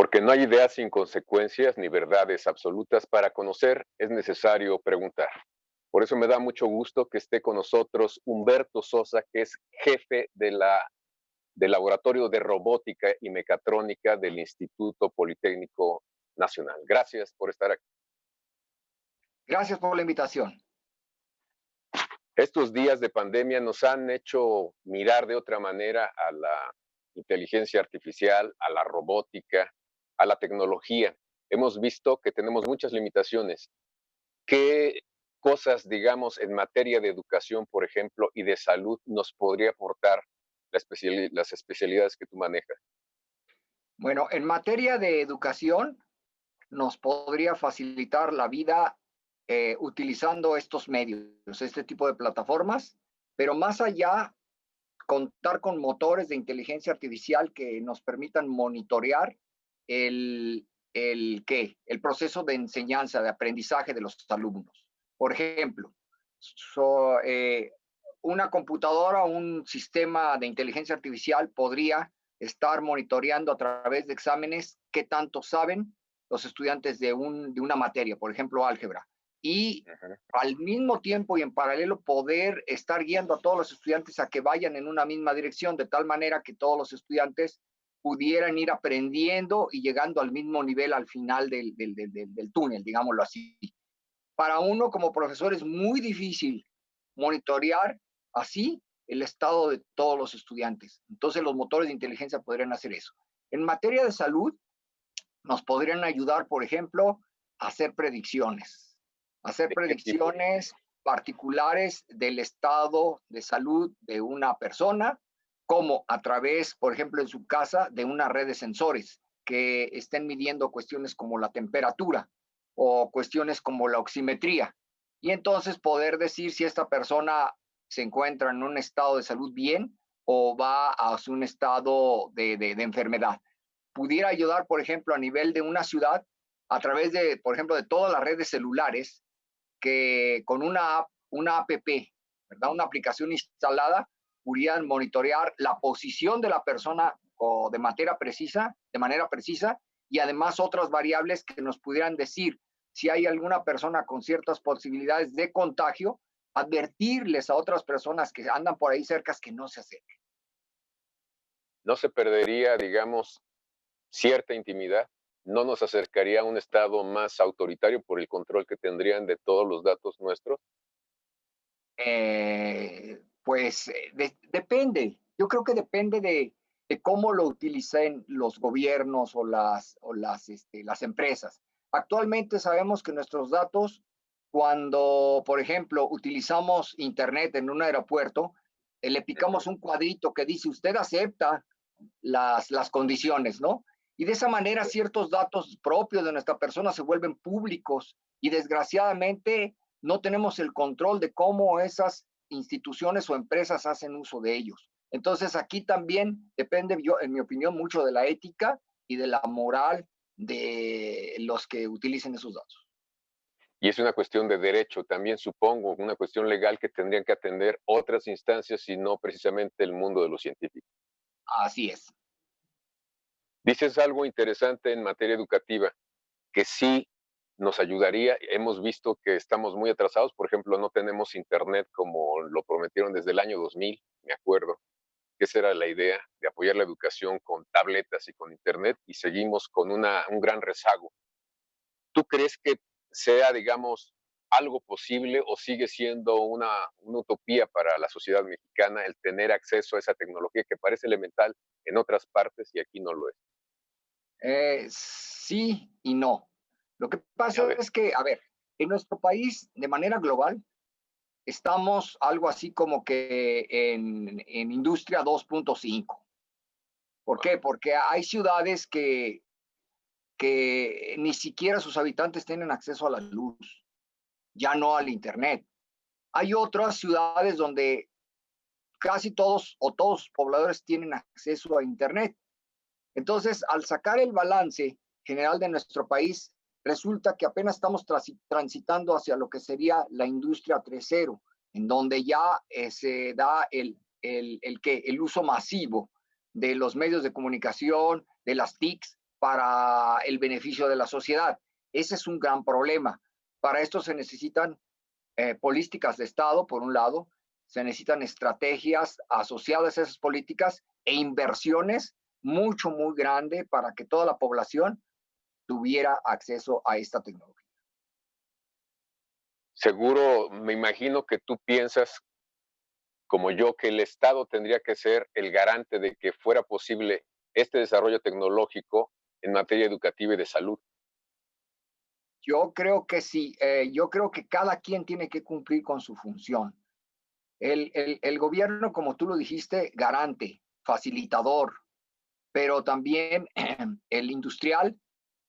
Porque no hay ideas sin consecuencias ni verdades absolutas. Para conocer es necesario preguntar. Por eso me da mucho gusto que esté con nosotros Humberto Sosa, que es jefe del Laboratorio de Robótica y Mecatrónica del Instituto Politécnico Nacional. Gracias por estar aquí. Gracias por la invitación. Estos días de pandemia nos han hecho mirar de otra manera a la inteligencia artificial, a la robótica, a la tecnología. Hemos visto que tenemos muchas limitaciones. ¿Qué cosas, digamos, en materia de educación, por ejemplo, y de salud nos podría aportar las especialidades que tú manejas? Bueno, en materia de educación, nos podría facilitar la vida utilizando estos medios, este tipo de plataformas, pero más allá, contar con motores de inteligencia artificial que nos permitan monitorear el proceso de enseñanza, de aprendizaje de los alumnos. Por ejemplo, so, una computadora o un sistema de inteligencia artificial podría estar monitoreando a través de exámenes qué tanto saben los estudiantes de una materia, por ejemplo, álgebra, y Ujú. al mismo tiempo y en paralelo poder estar guiando a todos los estudiantes a que vayan en una misma dirección, de tal manera que todos los estudiantes pudieran ir aprendiendo y llegando al mismo nivel al final del túnel, digámoslo así. Para uno como profesor es muy difícil monitorear así el estado de todos los estudiantes. Entonces los motores de inteligencia podrían hacer eso. En materia de salud, nos podrían ayudar, por ejemplo, a hacer ¿De qué tipo? predicciones particulares del estado de salud de una persona, como a través, por ejemplo, en su casa, de una red de sensores que estén midiendo cuestiones como la temperatura o cuestiones como la oximetría. Y entonces poder decir si esta persona se encuentra en un estado de salud bien o va a un estado de enfermedad. Pudiera ayudar, por ejemplo, a nivel de una ciudad, a través de, por ejemplo, de todas las redes celulares, que con una app, ¿verdad? Una aplicación instalada, pudieran monitorear la posición de la persona o de manera precisa, y además otras variables que nos pudieran decir si hay alguna persona con ciertas posibilidades de contagio, advertirles a otras personas que andan por ahí cerca que no se acerquen. ¿No se perdería, digamos, cierta intimidad? ¿No nos acercaría a un estado más autoritario por el control que tendrían de todos los datos nuestros? Pues depende. Yo creo que depende de cómo lo utilicen los gobiernos o las empresas. Actualmente sabemos que nuestros datos, cuando, por ejemplo, utilizamos Internet en un aeropuerto, le Ujú. picamos un cuadrito que dice usted acepta las condiciones, ¿no? Y de esa manera Sí. ciertos datos propios de nuestra persona se vuelven públicos y desgraciadamente no tenemos el control de cómo esas instituciones o empresas hacen uso de ellos. Entonces aquí también depende, yo, en mi opinión, mucho de la ética y de la moral de los que utilicen esos datos. Y es una cuestión de derecho también, supongo, una cuestión legal que tendrían que atender otras instancias y no precisamente el mundo de los científicos. Así es. Dices algo interesante en materia educativa, que sí nos ayudaría. Hemos visto que estamos muy atrasados, por ejemplo, no tenemos internet como lo prometieron desde el año 2000, me acuerdo, que esa era la idea de apoyar la educación con tabletas y con internet, y seguimos con un gran rezago. ¿Tú crees que sea, digamos, algo posible o sigue siendo una utopía para la sociedad mexicana el tener acceso a esa tecnología que parece elemental en otras partes y aquí no lo es? Sí y no. Lo que A pasa ver, es que, a ver, en nuestro país, de manera global, estamos algo así como que en industria 2.5. ¿Por qué? Porque hay ciudades que ni siquiera sus habitantes tienen acceso a la luz, ya no al Internet. Hay otras ciudades donde casi todos o todos los pobladores tienen acceso a Internet. Entonces, al sacar el balance general de nuestro país, resulta que apenas estamos transitando hacia lo que sería la industria 3.0, en donde ya se da el uso masivo de los medios de comunicación, de las TICs, para el beneficio de la sociedad. Ese es un gran problema. Para esto se necesitan políticas de Estado, por un lado, se necesitan estrategias asociadas a esas políticas e inversiones muy grande para que toda la población tuviera acceso a esta tecnología. Seguro, me imagino que tú piensas, como yo, que el Estado tendría que ser el garante de que fuera posible este desarrollo tecnológico en materia educativa y de salud. Yo creo que sí, yo creo que cada quien tiene que cumplir con su función. El gobierno, como tú lo dijiste, garante, facilitador, pero también el industrial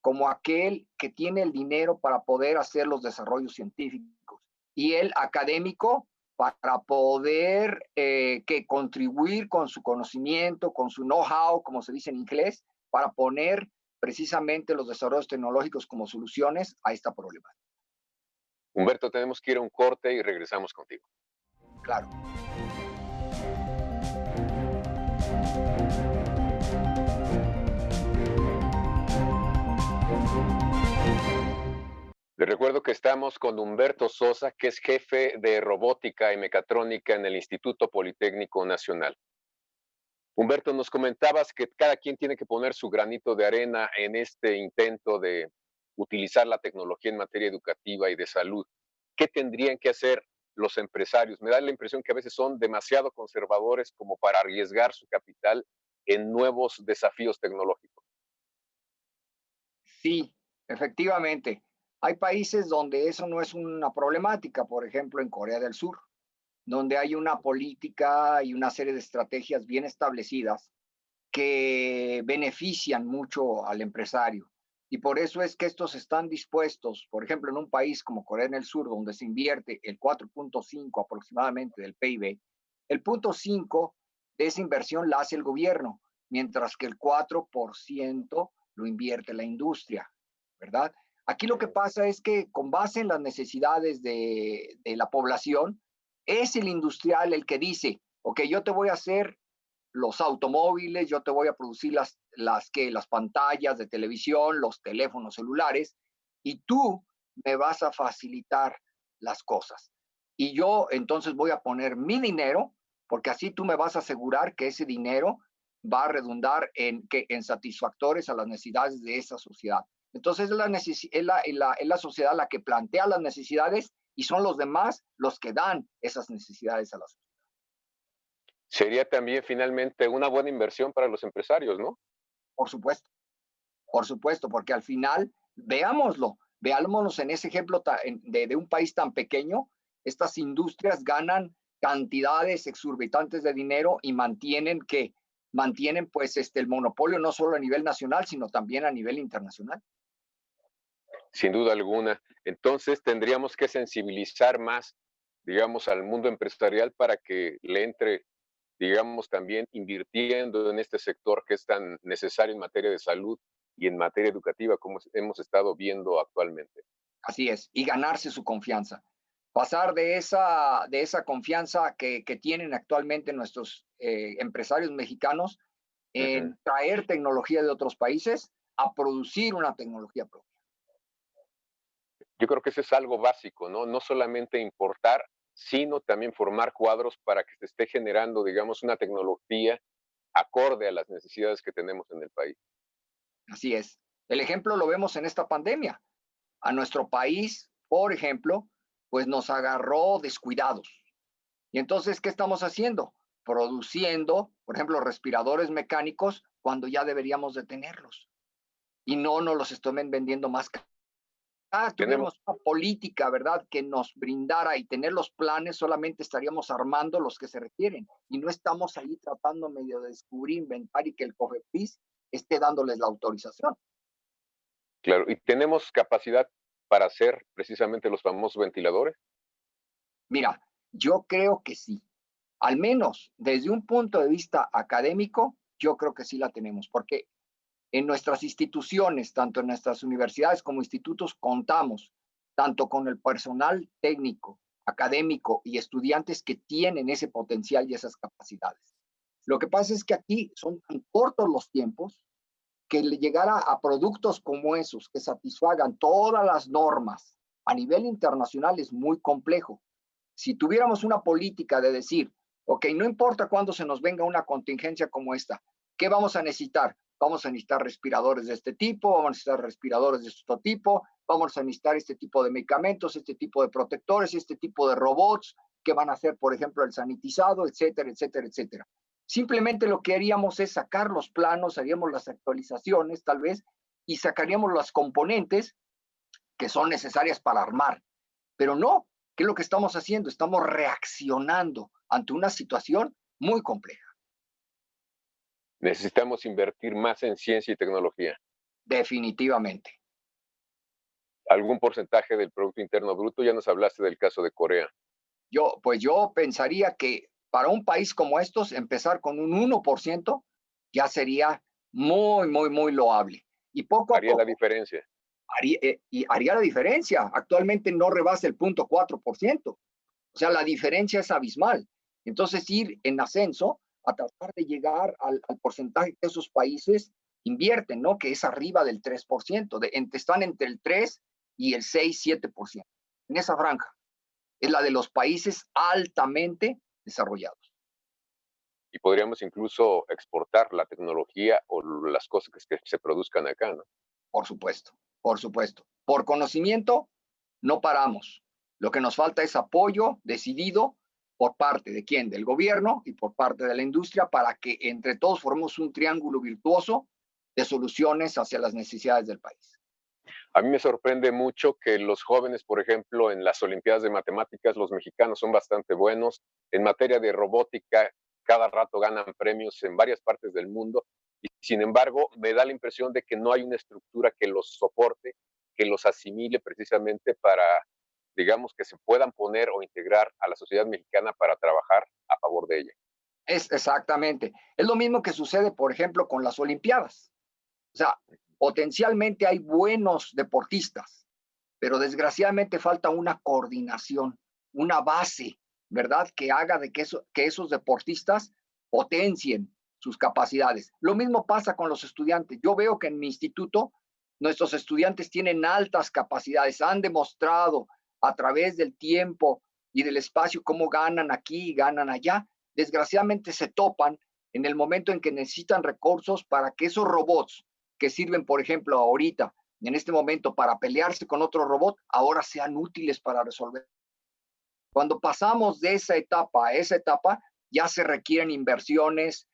como aquel que tiene el dinero para poder hacer los desarrollos científicos y el académico para poder que contribuir con su conocimiento, con su know-how, como se dice en inglés, para poner precisamente los desarrollos tecnológicos como soluciones a esta problemática. Humberto, tenemos que ir a un corte y regresamos contigo. Claro. Les recuerdo que estamos con Humberto Sosa, que es jefe de robótica y mecatrónica en el Instituto Politécnico Nacional. Humberto, nos comentabas que cada quien tiene que poner su granito de arena en este intento de utilizar la tecnología en materia educativa y de salud. ¿Qué tendrían que hacer los empresarios? Me da la impresión que a veces son demasiado conservadores como para arriesgar su capital en nuevos desafíos tecnológicos. Sí, efectivamente. Hay países donde eso no es una problemática, por ejemplo, en Corea del Sur, donde hay una política y una serie de estrategias bien establecidas que benefician mucho al empresario. Y por eso es que estos están dispuestos, por ejemplo, en un país como Corea del Sur, donde se invierte el 4.5 aproximadamente del PIB, el 0.5 de esa inversión la hace el gobierno, mientras que el 4% lo invierte la industria, ¿verdad? Aquí lo que pasa es que con base en las necesidades de la población, es el industrial el que dice, ok, yo te voy a hacer los automóviles, yo te voy a producir las pantallas de televisión, los teléfonos celulares, y tú me vas a facilitar las cosas. Y yo entonces voy a poner mi dinero, porque así tú me vas a asegurar que ese dinero va a redundar en satisfactores a las necesidades de esa sociedad. Entonces es la sociedad la que plantea las necesidades y son los demás los que dan esas necesidades a la sociedad. Sería también finalmente una buena inversión para los empresarios, ¿no? Por supuesto. Por supuesto, porque al final, veámonos en ese ejemplo de un país tan pequeño, estas industrias ganan cantidades exorbitantes de dinero y mantienen pues el monopolio no solo a nivel nacional, sino también a nivel internacional. Sin duda alguna. Entonces tendríamos que sensibilizar más, digamos, al mundo empresarial para que le entre, digamos, también invirtiendo en este sector que es tan necesario en materia de salud y en materia educativa, como hemos estado viendo actualmente. Así es, y ganarse su confianza. Pasar de esa confianza que tienen actualmente nuestros empresarios mexicanos Ujú. en traer tecnología de otros países a producir una tecnología propia. Yo creo que eso es algo básico, ¿no? No solamente importar, sino también formar cuadros para que se esté generando, digamos, una tecnología acorde a las necesidades que tenemos en el país. Así es. El ejemplo lo vemos en esta pandemia. A nuestro país, por ejemplo, pues nos agarró descuidados. Y entonces, ¿qué estamos haciendo? Produciendo, por ejemplo, respiradores mecánicos cuando ya deberíamos de tenerlos. Y no nos los estén vendiendo más caros. Tenemos, Tuviéramos una política, ¿verdad?, que nos brindara y tener los planes, solamente estaríamos armando los que se requieren. Y no estamos ahí tratando medio de descubrir, inventar y que el COFEPRIS esté dándoles la autorización. claro, y tenemos capacidad para hacer precisamente los famosos ventiladores. Mira, yo creo que sí. Al menos desde un punto de vista académico, yo creo que sí la tenemos, porque en nuestras instituciones, tanto en nuestras universidades como institutos, contamos tanto con el personal técnico, académico y estudiantes que tienen ese potencial y esas capacidades. Lo que pasa es que aquí son tan cortos los tiempos que le llegara a productos como esos, que satisfagan todas las normas a nivel internacional, es muy complejo. Si tuviéramos una política de decir, ok, no importa cuándo se nos venga una contingencia como esta, ¿qué vamos a necesitar? Vamos a necesitar respiradores de este tipo, vamos a necesitar respiradores de este tipo, vamos a necesitar este tipo de medicamentos, este tipo de protectores, este tipo de robots que van a hacer, por ejemplo, el sanitizado, etcétera, etcétera, etcétera. Simplemente lo que haríamos es sacar los planos, haríamos las actualizaciones tal vez y sacaríamos los componentes que son necesarias para armar. Pero no, ¿qué es lo que estamos haciendo? Estamos reaccionando ante una situación muy compleja. Necesitamos invertir más en ciencia y tecnología. Definitivamente. ¿Algún porcentaje del Producto Interno Bruto? Ya nos hablaste del caso de Corea. Yo pensaría que para un país como estos, empezar con un 1% ya sería muy, muy, muy loable. Y poco a Haría la poco diferencia. haría la diferencia. Actualmente no rebasa el 0.4%. O sea, la diferencia es abismal. Entonces, ir en ascenso a tratar de llegar al porcentaje que esos países invierten, ¿no? Que es arriba del 3%. Están entre el 3 y el 6, 7%. En esa franja. Es la de los países altamente desarrollados. Y podríamos incluso exportar la tecnología o las cosas que se produzcan acá, ¿no? Por supuesto, por supuesto. Por conocimiento, no paramos. Lo que nos falta es apoyo decidido por parte de quién, del gobierno y por parte de la industria para que entre todos formemos un triángulo virtuoso de soluciones hacia las necesidades del país. A mí me sorprende mucho que los jóvenes, por ejemplo, en las Olimpiadas de Matemáticas, los mexicanos son bastante buenos. En materia de robótica, cada rato ganan premios en varias partes del mundo. Y sin embargo, me da la impresión de que no hay una estructura que los soporte, que los asimile precisamente para, digamos, que se puedan poner o integrar a la sociedad mexicana para trabajar a favor de ella. Es exactamente. Es lo mismo que sucede, por ejemplo, con las Olimpiadas. O sea, potencialmente hay buenos deportistas, pero desgraciadamente falta una coordinación, una base, ¿verdad? Que haga de que esos deportistas potencien sus capacidades. Lo mismo pasa con los estudiantes. Yo veo que en mi instituto nuestros estudiantes tienen altas capacidades, han demostrado a través del tiempo y del espacio cómo ganan aquí y ganan allá. Desgraciadamente se topan en el momento en que necesitan recursos para que esos robots que sirven, por ejemplo, ahorita en este momento para pelearse con otro robot, ahora sean útiles para resolver. Cuando pasamos de esa etapa a esa etapa, ya se requieren inversiones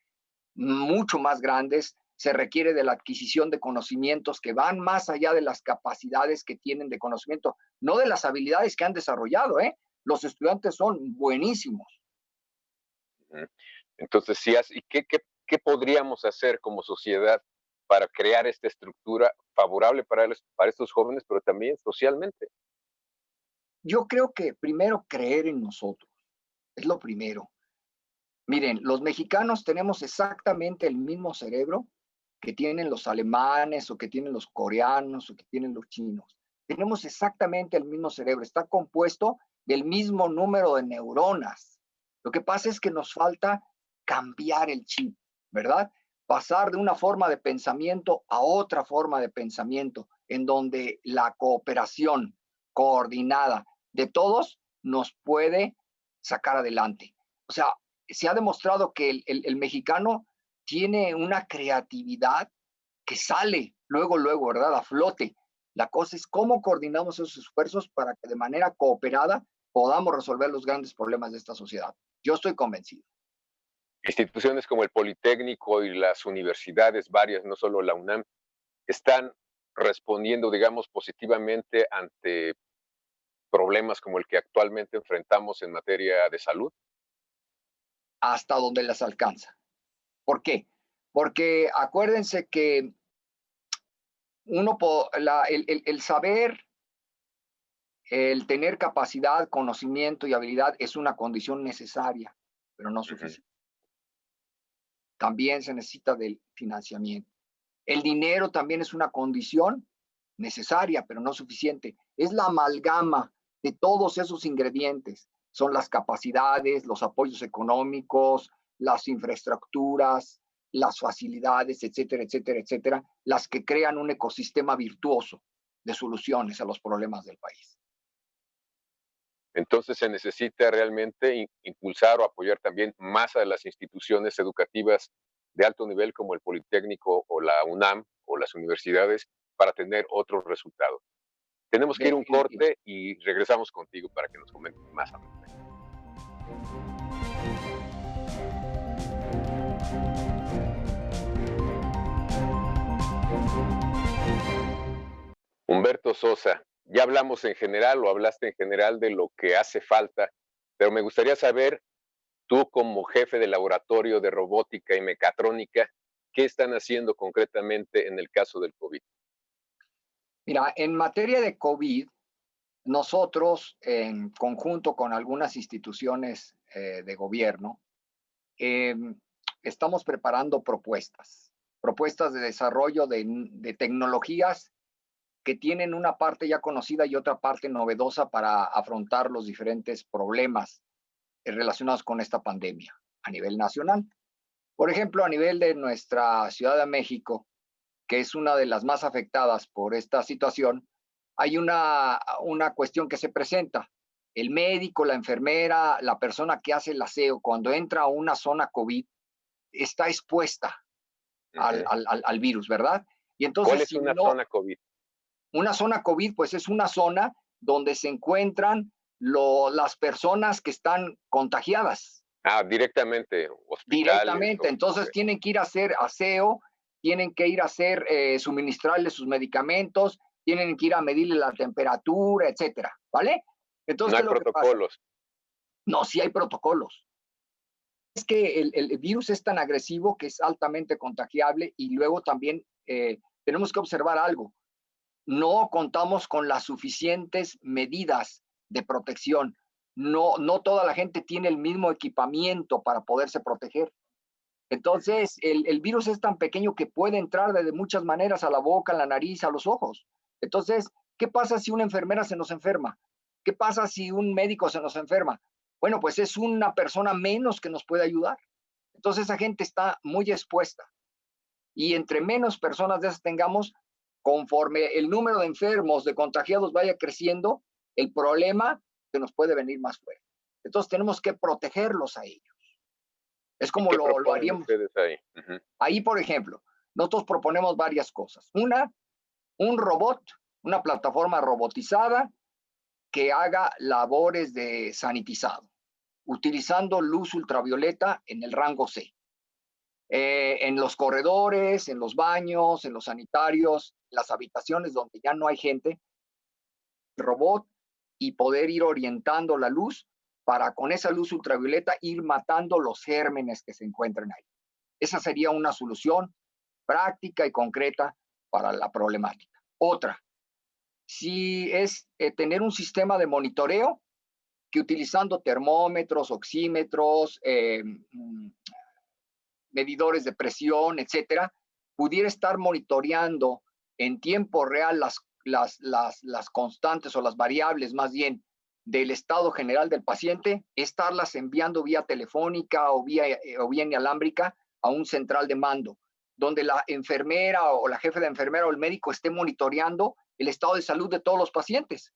mucho más grandes, se requiere de la adquisición de conocimientos que van más allá de las capacidades que tienen de conocimiento, no de las habilidades que han desarrollado, ¿eh? Los estudiantes son buenísimos. Entonces, sí, ¿y qué podríamos hacer como sociedad para crear esta estructura favorable para estos jóvenes, pero también socialmente? Yo creo que primero creer en nosotros, es lo primero. Miren, los mexicanos tenemos exactamente el mismo cerebro que tienen los alemanes o que tienen los coreanos o que tienen los chinos. Tenemos exactamente el mismo cerebro, está compuesto del mismo número de neuronas. Lo que pasa es que nos falta cambiar el chip, ¿verdad? Pasar de una forma de pensamiento a otra forma de pensamiento, en donde la cooperación coordinada de todos nos puede sacar adelante. O sea, se ha demostrado que el mexicano tiene una creatividad que sale luego, luego, ¿verdad? A flote. La cosa es cómo coordinamos esos esfuerzos para que de manera cooperada podamos resolver los grandes problemas de esta sociedad. Yo estoy convencido. Instituciones como el Politécnico y las universidades varias, no solo la UNAM, están respondiendo, digamos, positivamente ante problemas como el que actualmente enfrentamos en materia de salud. Hasta donde las alcanza. ¿Por qué? Porque acuérdense que el saber, el tener capacidad, conocimiento y habilidad es una condición necesaria, pero no Ujú. suficiente. También se necesita del financiamiento. El dinero también es una condición necesaria, pero no suficiente. Es la amalgama de todos esos ingredientes. Son las capacidades, los apoyos económicos, las infraestructuras, las facilidades, etcétera, etcétera, etcétera, las que crean un ecosistema virtuoso de soluciones a los problemas del país. Entonces se necesita realmente impulsar o apoyar también más a las instituciones educativas de alto nivel como el Politécnico o la UNAM o las universidades para tener otros resultados. Tenemos que ir a un Definitiva. corte y regresamos contigo para que nos comentes más al respecto. Humberto Sosa, ya hablamos en general o hablaste en general de lo que hace falta, pero me gustaría saber, tú como jefe de laboratorio de robótica y mecatrónica, ¿qué están haciendo concretamente en el caso del COVID? Mira, en materia de COVID, nosotros, en conjunto con algunas instituciones de gobierno, eh, estamos preparando propuestas de desarrollo de tecnologías que tienen una parte ya conocida y otra parte novedosa para afrontar los diferentes problemas relacionados con esta pandemia a nivel nacional. Por ejemplo, a nivel de nuestra Ciudad de México, que es una de las más afectadas por esta situación, hay una cuestión que se presenta. El médico, la enfermera, la persona que hace el aseo, cuando entra a una zona COVID, está expuesta Ujú. al virus, ¿verdad? Y ¿Cuál entonces, es si una no, zona COVID? una zona COVID, pues es una zona donde se encuentran las personas que están contagiadas Ah, directamente, hospitales directamente. o Entonces okey. tienen que ir a hacer aseo, tienen que ir a hacer, suministrarles sus medicamentos, tienen que ir a medirle la temperatura, etcétera, ¿vale? Entonces, No ¿qué hay es lo que pasa? protocolos. No, sí hay protocolos. Es que el virus es tan agresivo que es altamente contagiable y luego también tenemos que observar algo. No contamos con las suficientes medidas de protección. No toda la gente tiene el mismo equipamiento para poderse proteger. Entonces, el virus es tan pequeño que puede entrar de muchas maneras a la boca, a la nariz, a los ojos. Entonces, ¿qué pasa si una enfermera se nos enferma? ¿Qué pasa si un médico se nos enferma? Bueno, pues es una persona menos que nos puede ayudar. Entonces, esa gente está muy expuesta. Y entre menos personas de esas tengamos, conforme el número de enfermos, de contagiados vaya creciendo, el problema se nos puede venir más fuerte. Entonces, tenemos que protegerlos a ellos. Es ¿Y como qué lo proponen haríamos. ustedes ahí? Ujú. Ahí, por ejemplo, nosotros proponemos varias cosas. Una, un robot, una plataforma robotizada que haga labores de sanitizado, utilizando luz ultravioleta en el rango C. En los corredores, en los baños, en los sanitarios, las habitaciones donde ya no hay gente, el robot y poder ir orientando la luz para con esa luz ultravioleta ir matando los gérmenes que se encuentran ahí. Esa sería una solución práctica y concreta para la problemática. Otra, si es tener un sistema de monitoreo que utilizando termómetros, oxímetros, medidores de presión, etcétera, pudiera estar monitoreando en tiempo real las constantes o las variables más bien del estado general del paciente, estarlas enviando vía telefónica o vía inalámbrica a un central de mando, donde la enfermera o la jefe de enfermera o el médico esté monitoreando el estado de salud de todos los pacientes.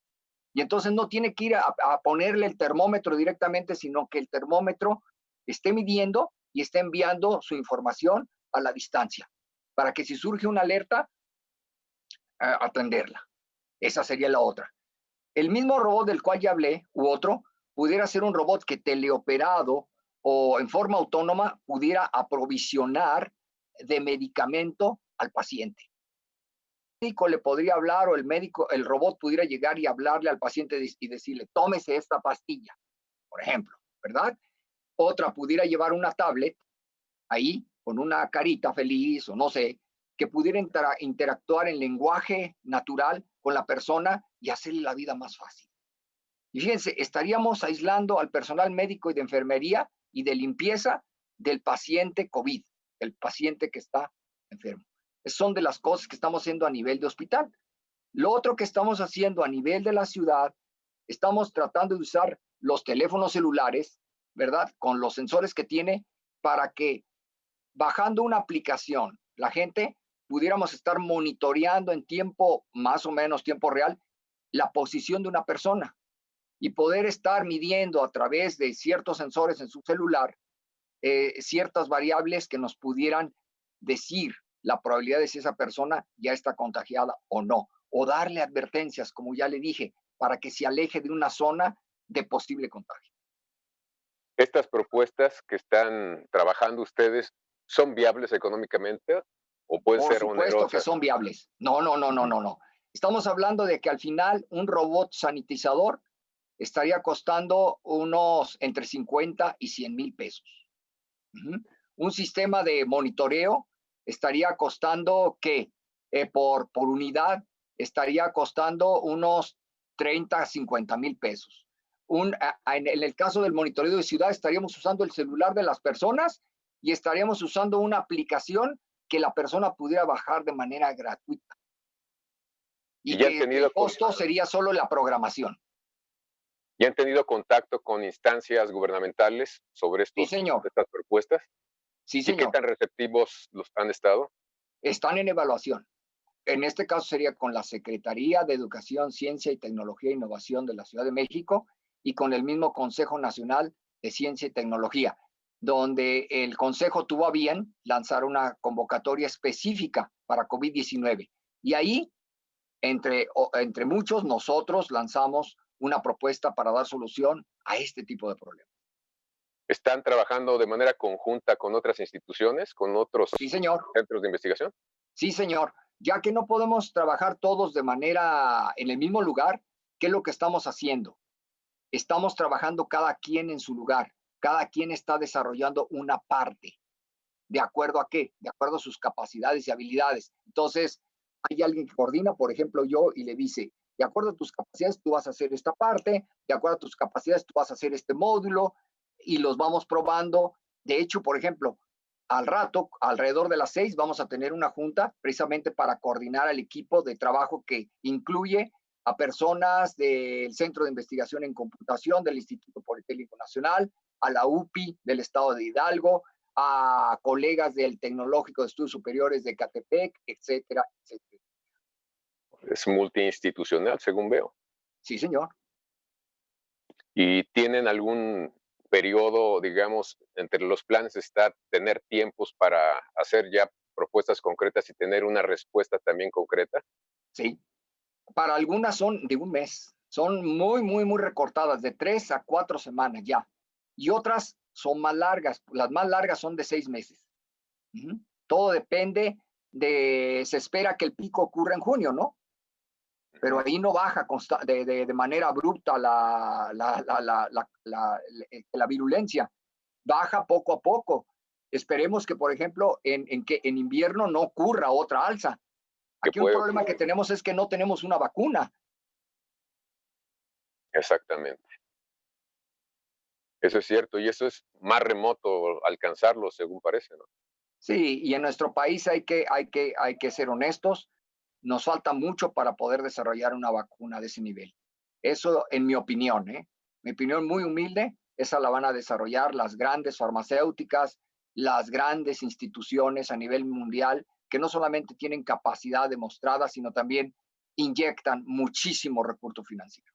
Y entonces no tiene que ir a ponerle el termómetro directamente, sino que el termómetro esté midiendo y esté enviando su información a la distancia, para que si surge una alerta, atenderla. Esa sería la otra. El mismo robot del cual ya hablé, u otro, pudiera ser un robot que teleoperado o en forma autónoma pudiera aprovisionar de medicamento al paciente. El médico le podría hablar o el robot pudiera llegar y hablarle al paciente y decirle, tómese esta pastilla, por ejemplo, ¿verdad? Otra pudiera llevar una tablet ahí con una carita feliz o no sé, que pudiera interactuar en lenguaje natural con la persona y hacerle la vida más fácil. Y fíjense, estaríamos aislando al personal médico y de enfermería y de limpieza del paciente COVID, el paciente que está enfermo. Son de las cosas que estamos haciendo a nivel de hospital. Lo otro que estamos haciendo a nivel de la ciudad, estamos tratando de usar los teléfonos celulares, ¿verdad? Con los sensores que tiene para que bajando una aplicación, la gente pudiéramos estar monitoreando en tiempo, más o menos tiempo real, la posición de una persona y poder estar midiendo a través de ciertos sensores en su celular ciertas variables que nos pudieran decir la probabilidad de si esa persona ya está contagiada o no, o darle advertencias, como ya le dije, para que se aleje de una zona de posible contagio. ¿Estas propuestas que están trabajando ustedes son viables económicamente o pueden Por ser supuesto que onerosas? son viables. No, no, no, no, Ujú. no, no. Estamos hablando de que al final un robot sanitizador estaría costando unos entre 50 y 100,000 pesos. Ujú. Un sistema de monitoreo estaría costando que por unidad estaría costando unos 30 a 50,000 pesos. En el caso del monitoreo de ciudad estaríamos usando el celular de las personas y estaríamos usando una aplicación que la persona pudiera bajar de manera gratuita ¿Y y que el costo sería solo la programación. ya han tenido contacto con instancias gubernamentales sobre Sí, señor. estas propuestas? Sí, ¿Y qué señor. tan receptivos los han estado? Están en evaluación. En este caso sería con la Secretaría de Educación, Ciencia y Tecnología e Innovación de la Ciudad de México y con el mismo Consejo Nacional de Ciencia y Tecnología, donde el Consejo tuvo a bien lanzar una convocatoria específica para COVID-19. Y ahí, entre muchos, nosotros lanzamos una propuesta para dar solución a este tipo de problemas. ¿Están trabajando de manera conjunta con otras instituciones, con otros Sí, señor. centros de investigación? Sí, señor. Ya que no podemos trabajar todos de manera en el mismo lugar, ¿qué es lo que estamos haciendo? Estamos trabajando cada quien en su lugar, cada quien está desarrollando una parte. ¿De acuerdo a qué? De acuerdo a sus capacidades y habilidades. Entonces, hay alguien que coordina, por ejemplo, yo, y le dice, de acuerdo a tus capacidades, tú vas a hacer esta parte, de acuerdo a tus capacidades, tú vas a hacer este módulo, y los vamos probando. De hecho, por ejemplo, al rato, alrededor de las 6, vamos a tener una junta precisamente para coordinar al equipo de trabajo que incluye a personas del Centro de Investigación en Computación del Instituto Politécnico Nacional, a la UPI del Estado de Hidalgo, a colegas del Tecnológico de Estudios Superiores de Catepec, etcétera, etcétera. Es multiinstitucional, según veo. Sí, señor. ¿Y tienen algún periodo, digamos, entre los planes está tener tiempos para hacer ya propuestas concretas y tener una respuesta también concreta? Sí. Para algunas son de un mes. Son muy, muy, muy recortadas, de 3 a 4 semanas ya. Y otras son más largas. Las más largas son de 6 meses. Ujú. Todo depende se espera que el pico ocurra en junio, ¿no? Pero Ujú. ahí no baja de manera abrupta la virulencia, baja poco a poco. Esperemos que, por ejemplo, que en invierno no ocurra otra alza. ¿Qué Aquí un puede problema que ocurrir? tenemos es que no tenemos una vacuna. Exactamente. Eso es cierto, y eso es más remoto alcanzarlo, según parece, ¿no? Sí, y en nuestro país hay que ser honestos, nos falta mucho para poder desarrollar una vacuna de ese nivel. Eso en mi opinión, ¿eh? Mi opinión muy humilde, esa la van a desarrollar las grandes farmacéuticas, las grandes instituciones a nivel mundial, que no solamente tienen capacidad demostrada, sino también inyectan muchísimo recurso financiero.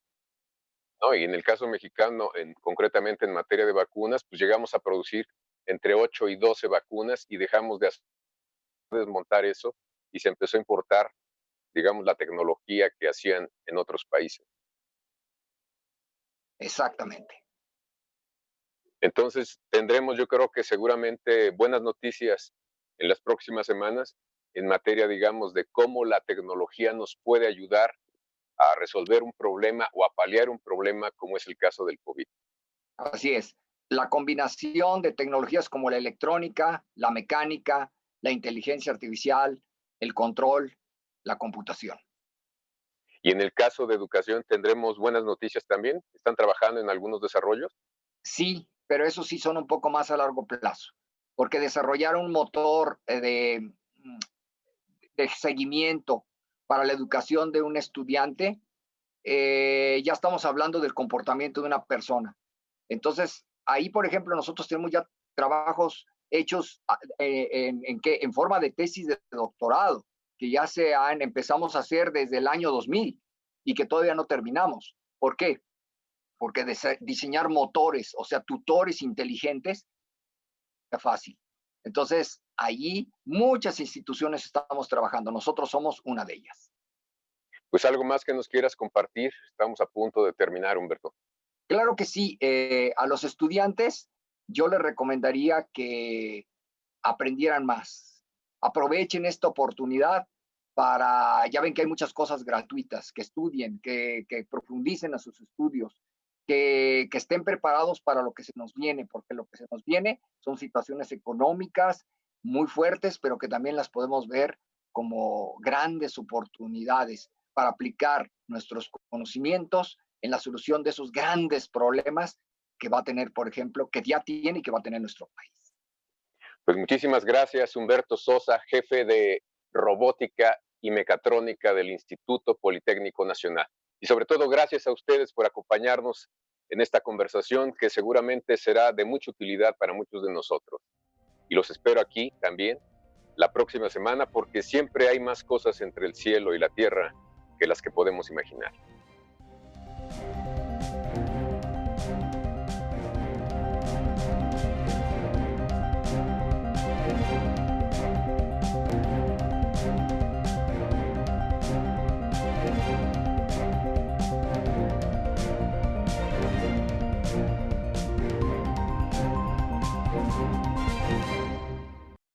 ¿No? Y en el caso mexicano, concretamente en materia de vacunas, pues llegamos a producir entre 8 y 12 vacunas y dejamos de desmontar eso y se empezó a importar, digamos, la tecnología que hacían en otros países. Exactamente. Entonces, tendremos, yo creo que seguramente buenas noticias en las próximas semanas en materia, digamos, de cómo la tecnología nos puede ayudar a resolver un problema o a paliar un problema como es el caso del COVID. Así es. La combinación de tecnologías como la electrónica, la mecánica, la inteligencia artificial, el control, la computación. Y en el caso de educación, ¿tendremos buenas noticias también? ¿Están trabajando en algunos desarrollos? Sí, pero eso sí son un poco más a largo plazo, porque desarrollar un motor de seguimiento para la educación de un estudiante, ya estamos hablando del comportamiento de una persona. Entonces, ahí, por ejemplo, nosotros tenemos ya trabajos hechos en forma de tesis de doctorado, que ya empezamos a hacer desde el año 2000 y que todavía no terminamos. ¿Por qué? Porque diseñar motores, o sea, tutores inteligentes, es fácil. Entonces, allí muchas instituciones estamos trabajando. Nosotros somos una de ellas. Pues algo más que nos quieras compartir. Estamos a punto de terminar, Humberto. Claro que sí. A los estudiantes yo les recomendaría que aprendieran más. Aprovechen esta oportunidad ya ven que hay muchas cosas gratuitas, que estudien, que profundicen a sus estudios, que estén preparados para lo que se nos viene, porque lo que se nos viene son situaciones económicas muy fuertes, pero que también las podemos ver como grandes oportunidades para aplicar nuestros conocimientos en la solución de esos grandes problemas que va a tener, por ejemplo, que ya tiene y que va a tener nuestro país. Pues muchísimas gracias, Humberto Sosa, jefe de robótica y mecatrónica del Instituto Politécnico Nacional. Y sobre todo, gracias a ustedes por acompañarnos en esta conversación que seguramente será de mucha utilidad para muchos de nosotros. Y los espero aquí también la próxima semana porque siempre hay más cosas entre el cielo y la tierra que las que podemos imaginar.